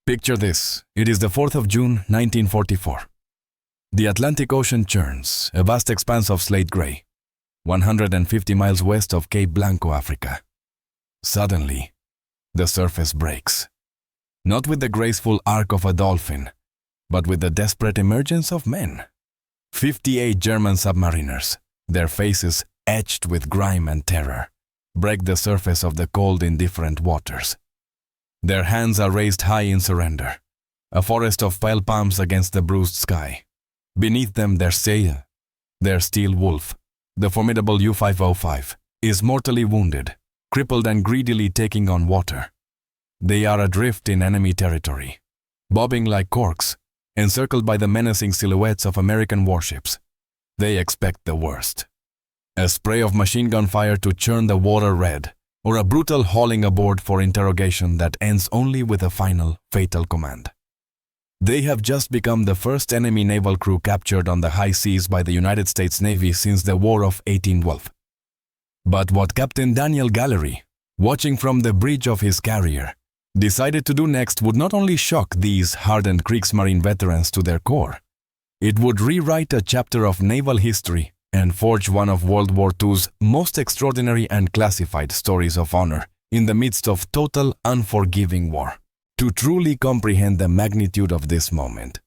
Picture this. It is the 4th of June, 1944. The Atlantic Ocean churns, a vast expanse of slate gray, 150 miles west of Cape Blanco, Africa. Suddenly, the surface breaks. Not with the graceful arc of a dolphin, but with the desperate emergence of men. 58 German submariners, their faces etched with grime and terror, break the surface of the cold, indifferent waters. Their hands are raised high in surrender, a forest of pale palms against the bruised sky. Beneath them their sail, their steel wolf, the formidable U-505, is mortally wounded, crippled and greedily taking on water. They are adrift in enemy territory, bobbing like corks, encircled by the menacing silhouettes of American warships. They expect the worst. A spray of machine gun fire to churn the water red, or a brutal hauling aboard for interrogation that ends only with a final, fatal command. They have just become the first enemy naval crew captured on the high seas by the United States Navy since the War of 1812. But what Captain Daniel Gallery, watching from the bridge of his carrier, decided to do next would not only shock these hardened Kriegsmarine veterans to their core, it would rewrite a chapter of naval history and forge one of World War II's most extraordinary and classified stories of honor in the midst of total, unforgiving war. To truly comprehend the magnitude of this moment,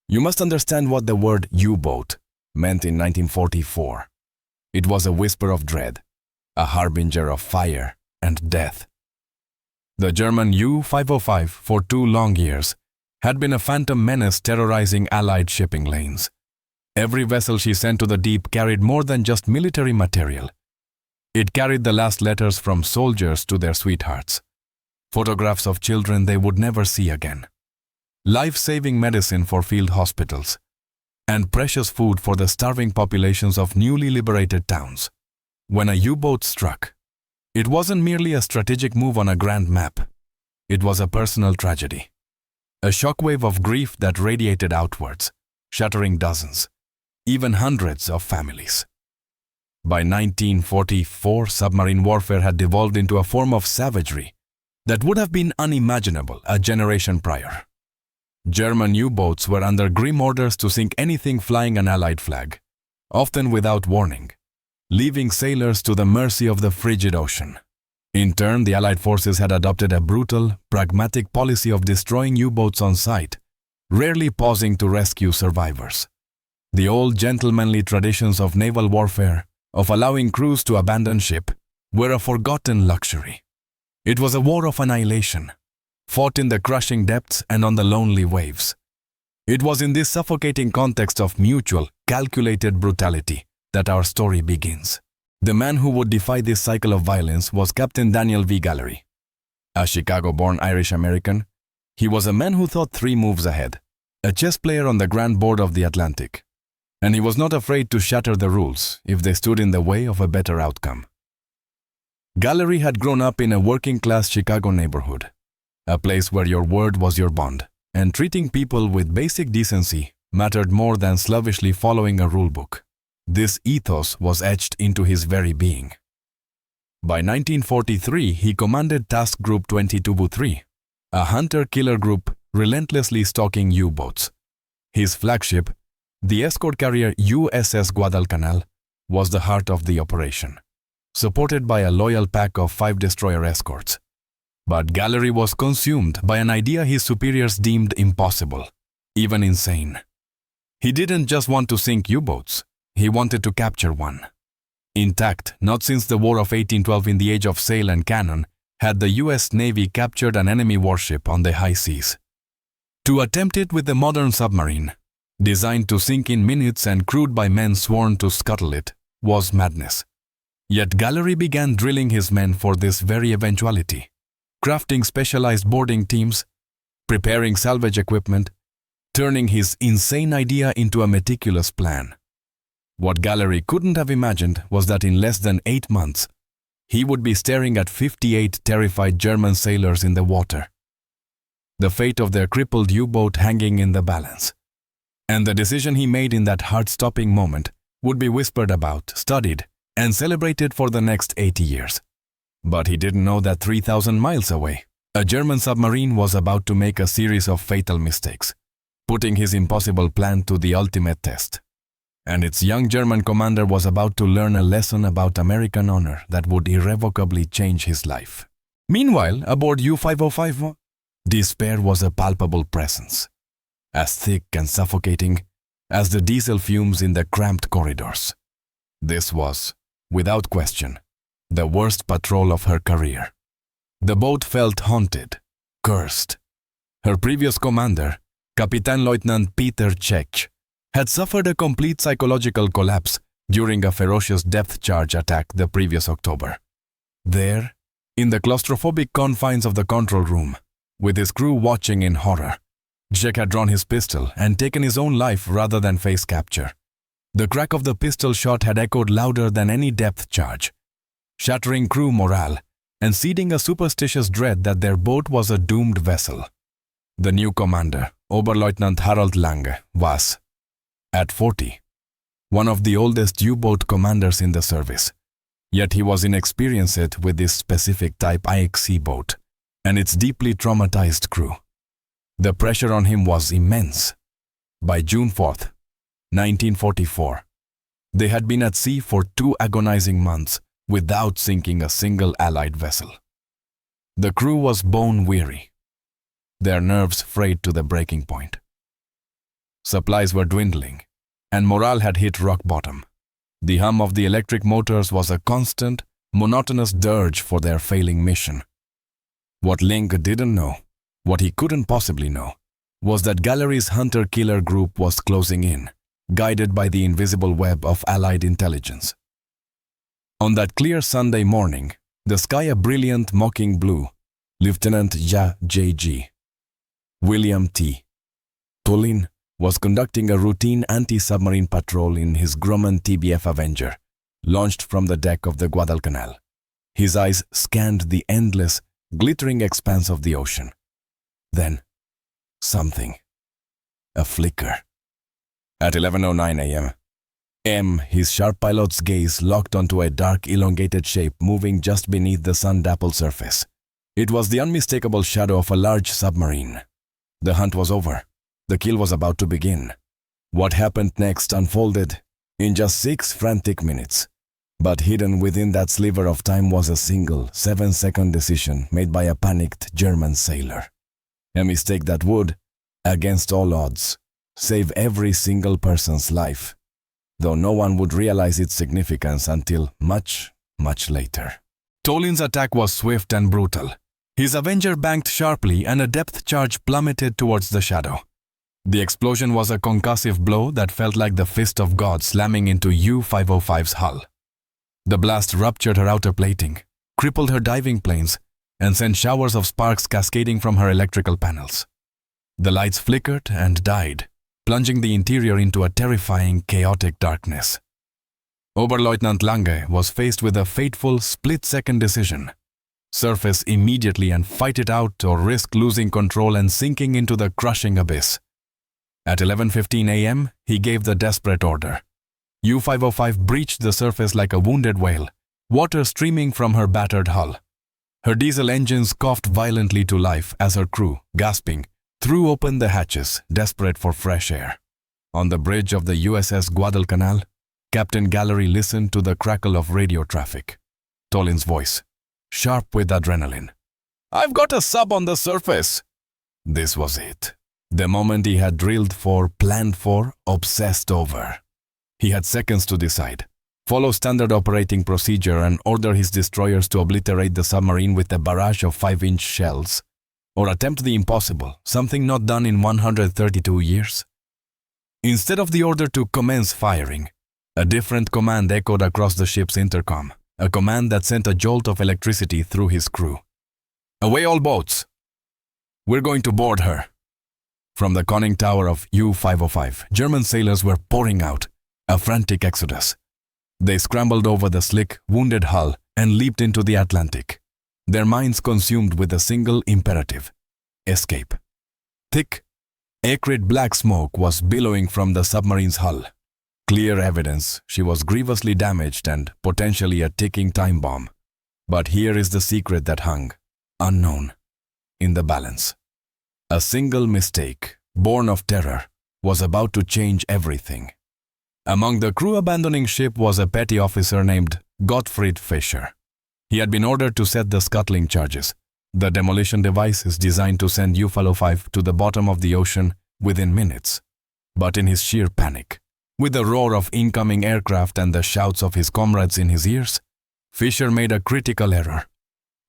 you must understand what the word U-boat meant in 1944. It was a whisper of dread, a harbinger of fire and death. The German U-505 for 2 long years had been a phantom menace terrorizing Allied shipping lanes. Every vessel she sent to the deep carried more than just military material. It carried the last letters from soldiers to their sweethearts, photographs of children they would never see again, life-saving medicine for field hospitals, and precious food for the starving populations of newly liberated towns. When a U-boat struck, it wasn't merely a strategic move on a grand map. It was a personal tragedy, a shockwave of grief that radiated outwards, shattering dozens, even hundreds of families. By 1944, submarine warfare had devolved into a form of savagery that would have been unimaginable a generation prior. German U-boats were under grim orders to sink anything flying an Allied flag, often without warning, leaving sailors to the mercy of the frigid ocean. In turn, the Allied forces had adopted a brutal, pragmatic policy of destroying U-boats on sight, rarely pausing to rescue survivors. The old gentlemanly traditions of naval warfare, of allowing crews to abandon ship, were a forgotten luxury. It was a war of annihilation, fought in the crushing depths and on the lonely waves. It was in this suffocating context of mutual, calculated brutality that our story begins. The man who would defy this cycle of violence was Captain Daniel V. Gallery. A Chicago-born Irish-American, he was a man who thought 3 moves ahead, a chess player on the grand board of the Atlantic, and he was not afraid to shatter the rules if they stood in the way of a better outcome. Gallery had grown up in a working-class Chicago neighborhood, a place where your word was your bond, and treating people with basic decency mattered more than slavishly following a rulebook. This ethos was etched into his very being. By 1943, he commanded Task Group 22-3, a hunter-killer group relentlessly stalking U-boats. His flagship, the escort carrier USS Guadalcanal, was the heart of the operation, supported by a loyal pack of 5 destroyer escorts. But Gallery was consumed by an idea his superiors deemed impossible, even insane. He didn't just want to sink U-boats, he wanted to capture one. Intact, not since the War of 1812 in the age of sail and cannon, had the US Navy captured an enemy warship on the high seas. To attempt it with the modern submarine, designed to sink in minutes and crewed by men sworn to scuttle it, was madness. Yet Gallery began drilling his men for this very eventuality, crafting specialized boarding teams, preparing salvage equipment, turning his insane idea into a meticulous plan. What Gallery couldn't have imagined was that in less than 8 months, he would be staring at 58 terrified German sailors in the water, the fate of their crippled U-boat hanging in the balance. And the decision he made in that heart-stopping moment would be whispered about, studied, and celebrated for the next 80 years. But he didn't know that 3,000 miles away, A German submarine was about to make a series of fatal mistakes, putting his impossible plan to the ultimate test. And its young German commander was about to learn a lesson about American honor that would irrevocably change his life. Meanwhile, aboard U-505, despair was a palpable presence, as thick and suffocating as the diesel fumes in the cramped corridors. This was, without question, the worst patrol of her career. The boat felt haunted, cursed. Her previous commander, Captain Lieutenant Peter Czech, had suffered a complete psychological collapse during a ferocious depth charge attack the previous October. There, in the claustrophobic confines of the control room, with his crew watching in horror, Czech had drawn his pistol and taken his own life rather than face capture. The crack of the pistol shot had echoed louder than any depth charge, shattering crew morale and seeding a superstitious dread that their boat was a doomed vessel. The new commander, Oberleutnant Harald Lange, was, at 40, one of the oldest U-boat commanders in the service. Yet he was inexperienced with this specific type IXC boat and its deeply traumatized crew. The pressure on him was immense. By June 4th, 1944, they had been at sea for 2 agonizing months without sinking a single Allied vessel. The crew was bone-weary, their nerves frayed to the breaking point. Supplies were dwindling, and morale had hit rock bottom. The hum of the electric motors was a constant, monotonous dirge for their failing mission. What Link didn't know, what he couldn't possibly know, was that Gallery's hunter-killer group was closing in, guided by the invisible web of Allied intelligence. On that clear Sunday morning, the sky a brilliant mocking blue, Lieutenant J.G. William T. Tolin was conducting a routine anti-submarine patrol in his Grumman TBF Avenger, launched from the deck of the Guadalcanal. His eyes scanned the endless, glittering expanse of the ocean. Then, something. A flicker. At 11:09 a.m., his sharp pilot's gaze locked onto a dark, elongated shape moving just beneath the sun-dappled surface. It was the unmistakable shadow of a large submarine. The hunt was over. The kill was about to begin. What happened next unfolded in just 6 frantic minutes. But hidden within that sliver of time was a single 7-second decision made by a panicked German sailor. A mistake that would, against all odds, save every single person's life, though no one would realize its significance until much, much later. Tolin's attack was swift and brutal. His Avenger banked sharply and a depth charge plummeted towards the shadow. The explosion was a concussive blow that felt like the fist of God slamming into U-505's hull. The blast ruptured her outer plating, crippled her diving planes, and sent showers of sparks cascading from her electrical panels. The lights flickered and died, plunging the interior into a terrifying, chaotic darkness. Oberleutnant Lange was faced with a fateful, split-second decision: surface immediately and fight it out, or risk losing control and sinking into the crushing abyss. At 11:15 a.m., he gave the desperate order. U-505 breached the surface like a wounded whale, water streaming from her battered hull. Her diesel engines coughed violently to life as her crew, gasping, threw open the hatches, desperate for fresh air. On the bridge of the USS Guadalcanal, Captain Gallery listened to the crackle of radio traffic. Tolin's voice, sharp with adrenaline. "I've got a sub on the surface." This was it. The moment he had drilled for, planned for, obsessed over. He had seconds to decide. Follow standard operating procedure and order his destroyers to obliterate the submarine with a barrage of 5-inch shells. Or attempt the impossible, something not done in 132 years. Instead of the order to commence firing, a different command echoed across the ship's intercom, a command that sent a jolt of electricity through his crew. "Away all boats! We're going to board her." From the conning tower of U-505, German sailors were pouring out, a frantic exodus. They scrambled over the slick, wounded hull and leaped into the Atlantic, their minds consumed with a single imperative: escape. Thick, acrid black smoke was billowing from the submarine's hull. Clear evidence she was grievously damaged and potentially a ticking time bomb. But here is the secret that hung, unknown. in the balance. A single mistake, born of terror, was about to change everything. Among the crew abandoning ship was a petty officer named Gottfried Fischer. He had been ordered to set the scuttling charges. The demolition device is designed to send U-505 to the bottom of the ocean within minutes. But in his sheer panic, with the roar of incoming aircraft and the shouts of his comrades in his ears, Fischer made a critical error.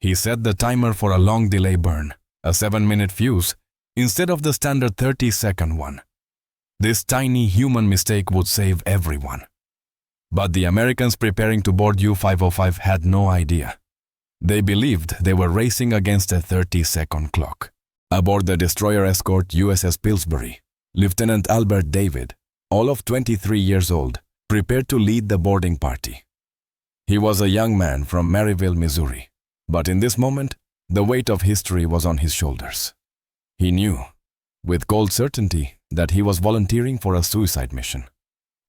He set the timer for a long delay burn, a 7-minute fuse, instead of the standard 30-second one. This tiny human mistake would save everyone. But the Americans preparing to board U-505 had no idea. They believed they were racing against a 30-second clock. Aboard the destroyer escort USS Pillsbury, Lieutenant Albert David, all of 23 years old, prepared to lead the boarding party. He was a young man from Maryville, Missouri, but in this moment, the weight of history was on his shoulders. He knew, with cold certainty, that he was volunteering for a suicide mission,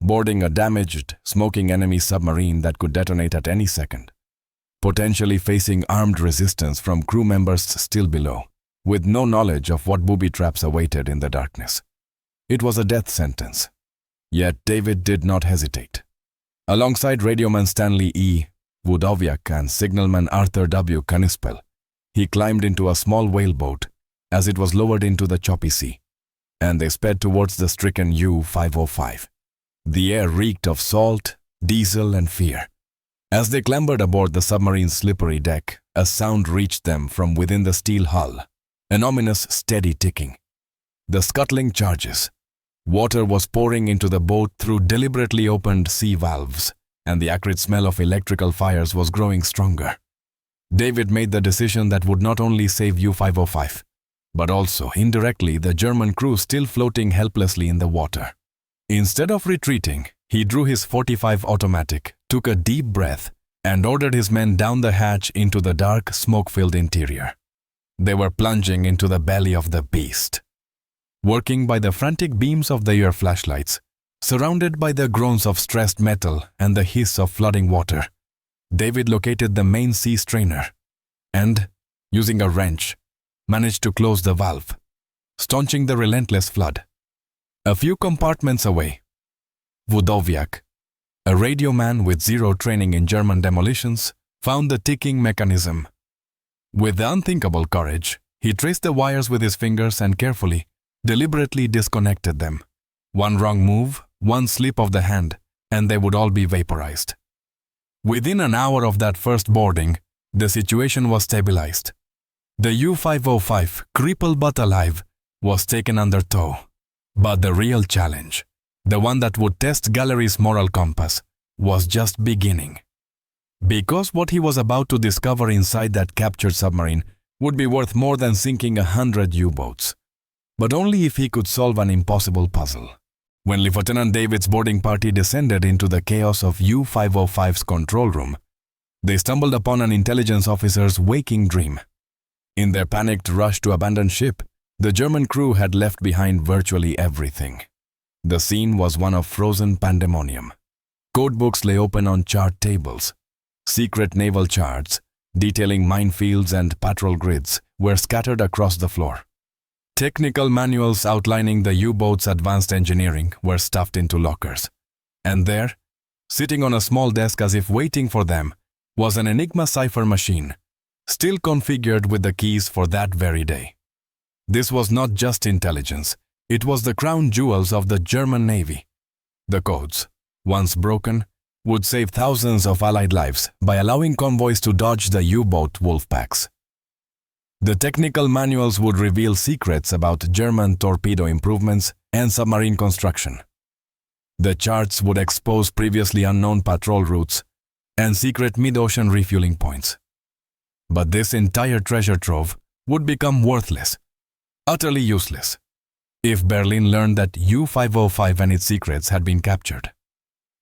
boarding a damaged, smoking enemy submarine that could detonate at any second, potentially facing armed resistance from crew members still below, with no knowledge of what booby traps awaited in the darkness. It was a death sentence. Yet David did not hesitate. Alongside radioman Stanley E. Wdowiak and signalman Arthur W. Knispel, he climbed into a small whaleboat as it was lowered into the choppy sea, and they sped towards the stricken U-505. The air reeked of salt, diesel, and fear. As they clambered aboard the submarine's slippery deck, a sound reached them from within the steel hull, an ominous, steady ticking. The scuttling charges. Water was pouring into the boat through deliberately opened sea valves, and the acrid smell of electrical fires was growing stronger. David made the decision that would not only save U-505, but also, indirectly, the German crew still floating helplessly in the water. Instead of retreating, he drew his .45 automatic, took a deep breath, and ordered his men down the hatch into the dark, smoke-filled interior. They were plunging into the belly of the beast. Working by the frantic beams of their flashlights, surrounded by the groans of stressed metal and the hiss of flooding water, David located the main sea strainer and, using a wrench, managed to close the valve, staunching the relentless flood. A few compartments away, Wdowiak, a radio man with zero training in German demolitions, found the ticking mechanism. With the unthinkable courage, he traced the wires with his fingers and carefully, deliberately disconnected them. One wrong move, one slip of the hand, and they would all be vaporized. Within an hour of that first boarding, the situation was stabilized. The U-505, crippled but alive, was taken under tow. But the real challenge, the one that would test Gallery's moral compass, was just beginning. Because what he was about to discover inside that captured submarine would be worth more than sinking 100 U-boats. But only if he could solve an impossible puzzle. When Lieutenant David's boarding party descended into the chaos of U-505's control room, they stumbled upon an intelligence officer's waking dream. In their panicked rush to abandon ship, the German crew had left behind virtually everything. The scene was one of frozen pandemonium. Codebooks lay open on chart tables. Secret naval charts, detailing minefields and patrol grids, were scattered across the floor. Technical manuals outlining the U-boat's advanced engineering were stuffed into lockers. And there, sitting on a small desk as if waiting for them, was an Enigma cipher machine, still configured with the keys for that very day. This was not just intelligence, it was the crown jewels of the German Navy. The codes, once broken, would save thousands of Allied lives by allowing convoys to dodge the U-boat wolf packs. The technical manuals would reveal secrets about German torpedo improvements and submarine construction. The charts would expose previously unknown patrol routes and secret mid-ocean refueling points. But this entire treasure trove would become worthless, utterly useless, if Berlin learned that U-505 and its secrets had been captured.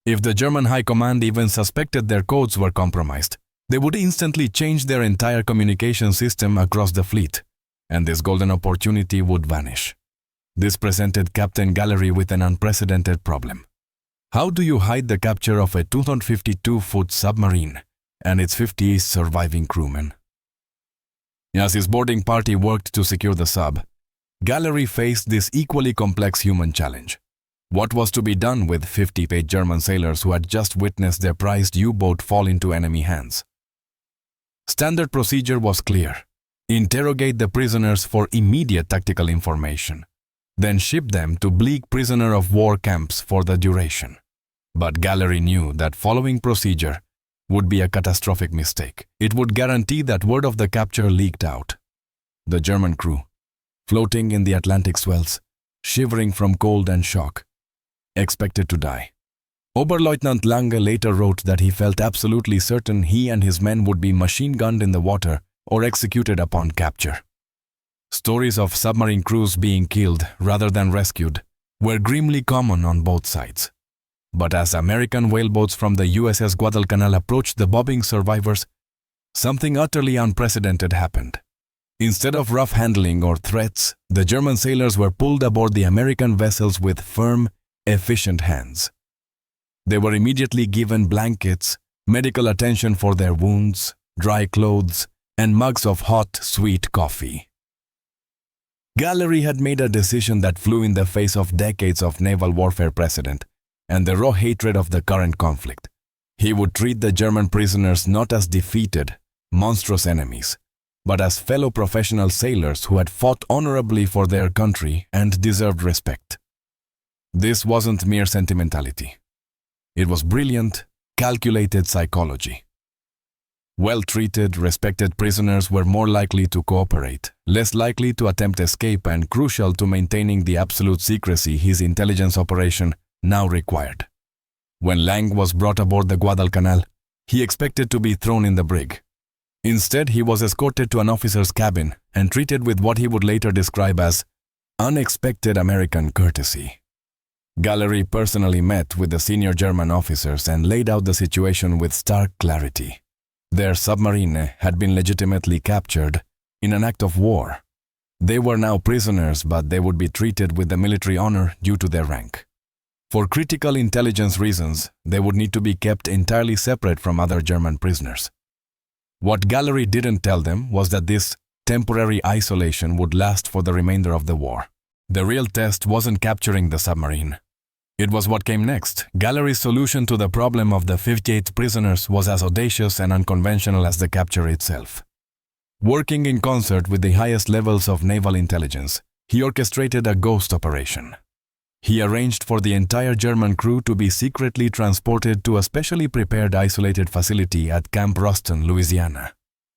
If the German High Command even suspected their codes were compromised, they would instantly change their entire communication system across the fleet, and this golden opportunity would vanish. This presented Captain Gallery with an unprecedented problem. How do you hide the capture of a 252-foot submarine and its 50 surviving crewmen? As his boarding party worked to secure the sub, Gallery faced this equally complex human challenge. What was to be done with 58 German sailors who had just witnessed their prized U-boat fall into enemy hands? Standard procedure was clear. Interrogate the prisoners for immediate tactical information, then ship them to bleak prisoner of war camps for the duration. But Gallery knew that following procedure would be a catastrophic mistake. It would guarantee that word of the capture leaked out. The German crew, floating in the Atlantic swells, shivering from cold and shock, expected to die. Oberleutnant Lange later wrote that he felt absolutely certain he and his men would be machine-gunned in the water or executed upon capture. Stories of submarine crews being killed rather than rescued were grimly common on both sides. But as American whaleboats from the USS Guadalcanal approached the bobbing survivors, something utterly unprecedented happened. Instead of rough handling or threats, the German sailors were pulled aboard the American vessels with firm, efficient hands. They were immediately given blankets, medical attention for their wounds, dry clothes, and mugs of hot, sweet coffee. Gallery had made a decision that flew in the face of decades of naval warfare precedent and the raw hatred of the current conflict. He would treat the German prisoners not as defeated, monstrous enemies, but as fellow professional sailors who had fought honorably for their country and deserved respect. This wasn't mere sentimentality. It was brilliant, calculated psychology. Well-treated, respected prisoners were more likely to cooperate, less likely to attempt escape, and crucial to maintaining the absolute secrecy his intelligence operation now required. When Lang was brought aboard the Guadalcanal, he expected to be thrown in the brig. Instead, he was escorted to an officer's cabin and treated with what he would later describe as unexpected American courtesy. Gallery personally met with the senior German officers and laid out the situation with stark clarity. Their submarine had been legitimately captured in an act of war. They were now prisoners, but they would be treated with the military honor due to their rank. For critical intelligence reasons, they would need to be kept entirely separate from other German prisoners. What Gallery didn't tell them was that this temporary isolation would last for the remainder of the war. The real test wasn't capturing the submarine. It was what came next. Gallery's solution to the problem of the 58 prisoners was as audacious and unconventional as the capture itself. Working in concert with the highest levels of naval intelligence, he orchestrated a ghost operation. He arranged for the entire German crew to be secretly transported to a specially prepared isolated facility at Camp Ruston, Louisiana.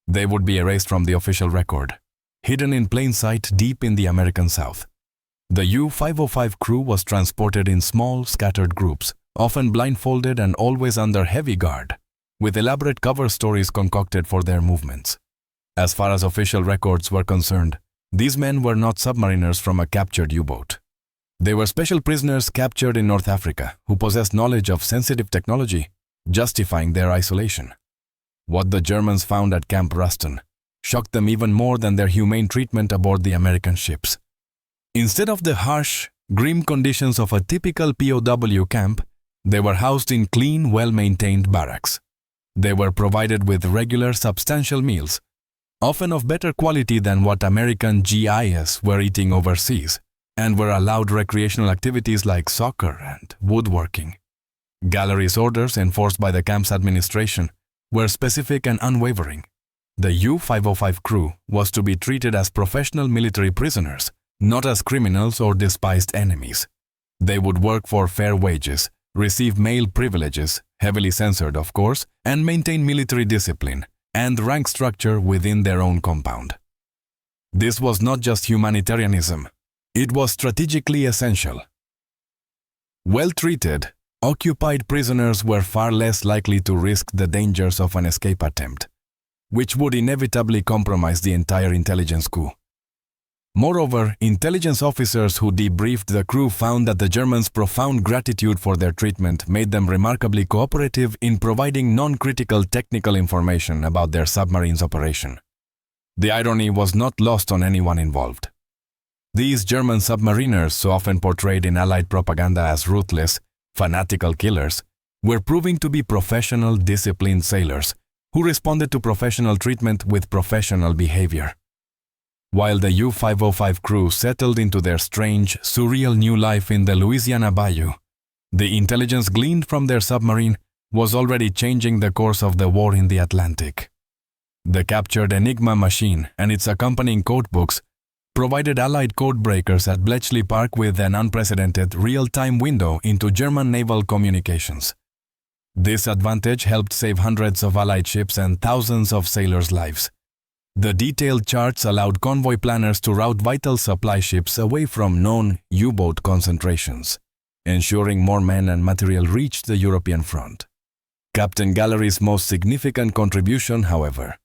They would be erased from the official record, hidden in plain sight deep in the American South. The U-505 crew was transported in small, scattered groups, often blindfolded and always under heavy guard, with elaborate cover stories concocted for their movements. As far as official records were concerned, these men were not submariners from a captured U-boat. They were special prisoners captured in North Africa who possessed knowledge of sensitive technology, justifying their isolation. What the Germans found at Camp Ruston shocked them even more than their humane treatment aboard the American ships. Instead of the harsh, grim conditions of a typical POW camp, they were housed in clean, well-maintained barracks. They were provided with regular, substantial meals, often of better quality than what American GIs were eating overseas, and were allowed recreational activities like soccer and woodworking. Gallery's orders, enforced by the camp's administration, were specific and unwavering. The U-505 crew was to be treated as professional military prisoners, not as criminals or despised enemies. They would work for fair wages, receive male privileges, heavily censored of course, and maintain military discipline and rank structure within their own compound. This was not just humanitarianism. It was strategically essential. Well-treated, occupied prisoners were far less likely to risk the dangers of an escape attempt, which would inevitably compromise the entire intelligence coup. Moreover, intelligence officers who debriefed the crew found that the Germans' profound gratitude for their treatment made them remarkably cooperative in providing non-critical technical information about their submarine's operation. The irony was not lost on anyone involved. These German submariners, so often portrayed in Allied propaganda as ruthless, fanatical killers, were proving to be professional, disciplined sailors who responded to professional treatment with professional behavior. While the U-505 crew settled into their strange, surreal new life in the Louisiana Bayou, the intelligence gleaned from their submarine was already changing the course of the war in the Atlantic. The captured Enigma machine and its accompanying codebooks provided Allied codebreakers at Bletchley Park with an unprecedented real-time window into German naval communications. This advantage helped save hundreds of Allied ships and thousands of sailors' lives. The detailed charts allowed convoy planners to route vital supply ships away from known U-boat concentrations, ensuring more men and material reached the European front. Captain Gallery's most significant contribution, however,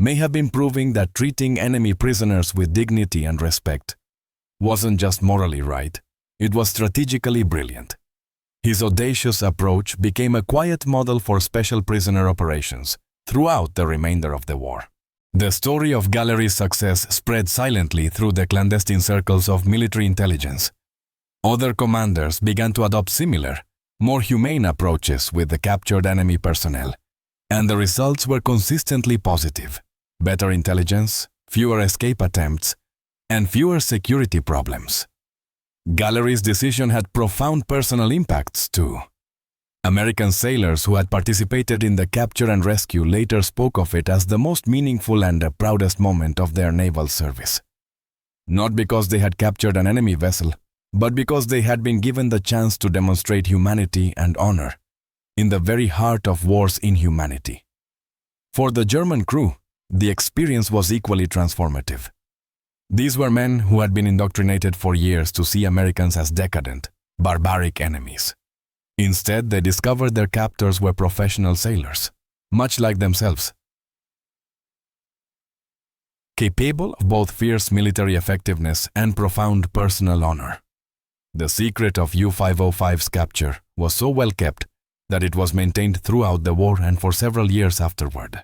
may have been proving that treating enemy prisoners with dignity and respect wasn't just morally right, it was strategically brilliant. His audacious approach became a quiet model for special prisoner operations throughout the remainder of the war. The story of Gallery's success spread silently through the clandestine circles of military intelligence. Other commanders began to adopt similar, more humane approaches with the captured enemy personnel, and the results were consistently positive. Better intelligence, fewer escape attempts, and fewer security problems. Gallery's decision had profound personal impacts too. American sailors who had participated in the capture and rescue later spoke of it as the most meaningful and the proudest moment of their naval service. Not because they had captured an enemy vessel, but because they had been given the chance to demonstrate humanity and honor in the very heart of war's inhumanity. For the German crew, the experience was equally transformative. These were men who had been indoctrinated for years to see Americans as decadent, barbaric enemies. Instead, they discovered their captors were professional sailors, much like themselves, capable of both fierce military effectiveness and profound personal honor. The secret of U-505's capture was so well kept that it was maintained throughout the war and for several years afterward.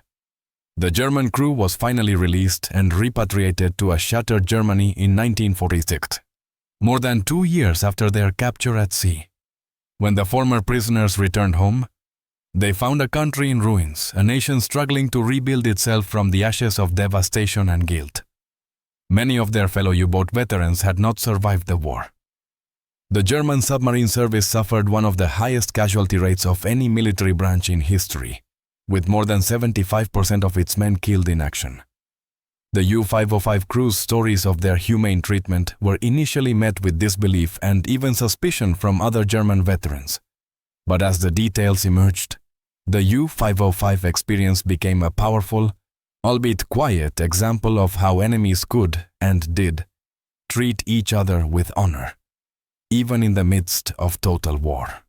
The German crew was finally released and repatriated to a shattered Germany in 1946, more than 2 years after their capture at sea. When the former prisoners returned home, they found a country in ruins, a nation struggling to rebuild itself from the ashes of devastation and guilt. Many of their fellow U-boat veterans had not survived the war. The German submarine service suffered one of the highest casualty rates of any military branch in history, with more than 75% of its men killed in action. The U-505 crew's stories of their humane treatment were initially met with disbelief and even suspicion from other German veterans. But as the details emerged, the U-505 experience became a powerful, albeit quiet, example of how enemies could, and did, treat each other with honor, even in the midst of total war.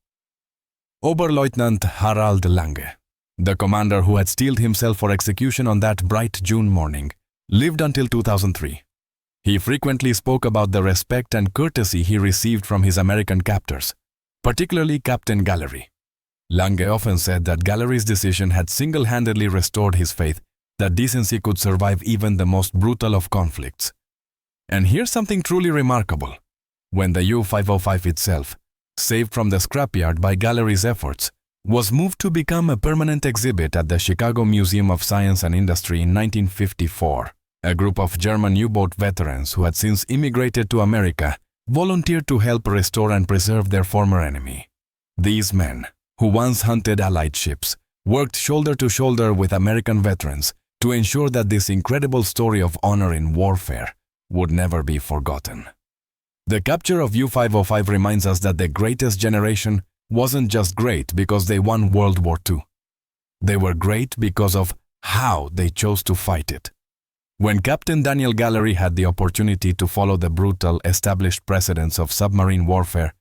Oberleutnant Harald Lange, the commander who had steeled himself for execution on that bright June morning, lived until 2003. He frequently spoke about the respect and courtesy he received from his American captors, particularly Captain Gallery. Lange often said that Gallery's decision had single-handedly restored his faith that decency could survive even the most brutal of conflicts. And here's something truly remarkable. When the U-505 itself, saved from the scrapyard by Gallery's efforts, was moved to become a permanent exhibit at the Chicago Museum of Science and Industry in 1954, a group of German U-boat veterans who had since immigrated to America volunteered to help restore and preserve their former enemy. These men, who once hunted Allied ships, worked shoulder to shoulder with American veterans to ensure that this incredible story of honor in warfare would never be forgotten. The capture of U-505 reminds us that the greatest generation wasn't just great because they won World War II. They were great because of how they chose to fight it. When Captain Daniel Gallery had the opportunity to follow the brutal, established precedents of submarine warfare,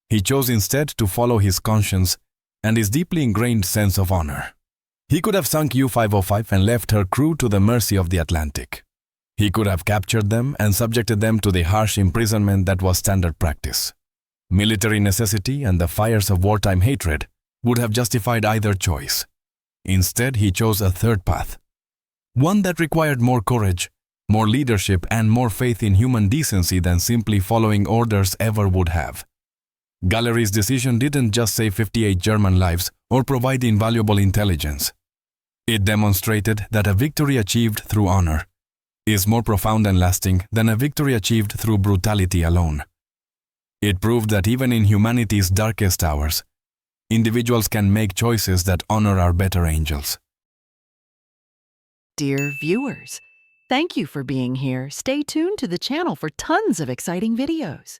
he chose instead to follow his conscience and his deeply ingrained sense of honor. He could have sunk U-505 and left her crew to the mercy of the Atlantic. He could have captured them and subjected them to the harsh imprisonment that was standard practice. Military necessity and the fires of wartime hatred would have justified either choice. Instead, he chose a third path, one that required more courage, more leadership, and more faith in human decency than simply following orders ever would have. Gallery's decision didn't just save 58 German lives or provide invaluable intelligence. It demonstrated that a victory achieved through honor is more profound and lasting than a victory achieved through brutality alone. It proved that even in humanity's darkest hours, individuals can make choices that honor our better angels. Dear viewers, thank you for being here. Stay tuned to the channel for tons of exciting videos.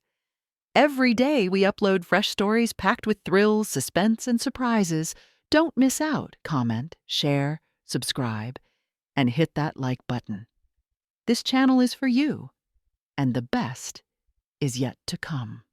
Every day we upload fresh stories packed with thrills, suspense, and surprises. Don't miss out. Comment, share, subscribe, and hit that like button. This channel is for you, and the best is yet to come.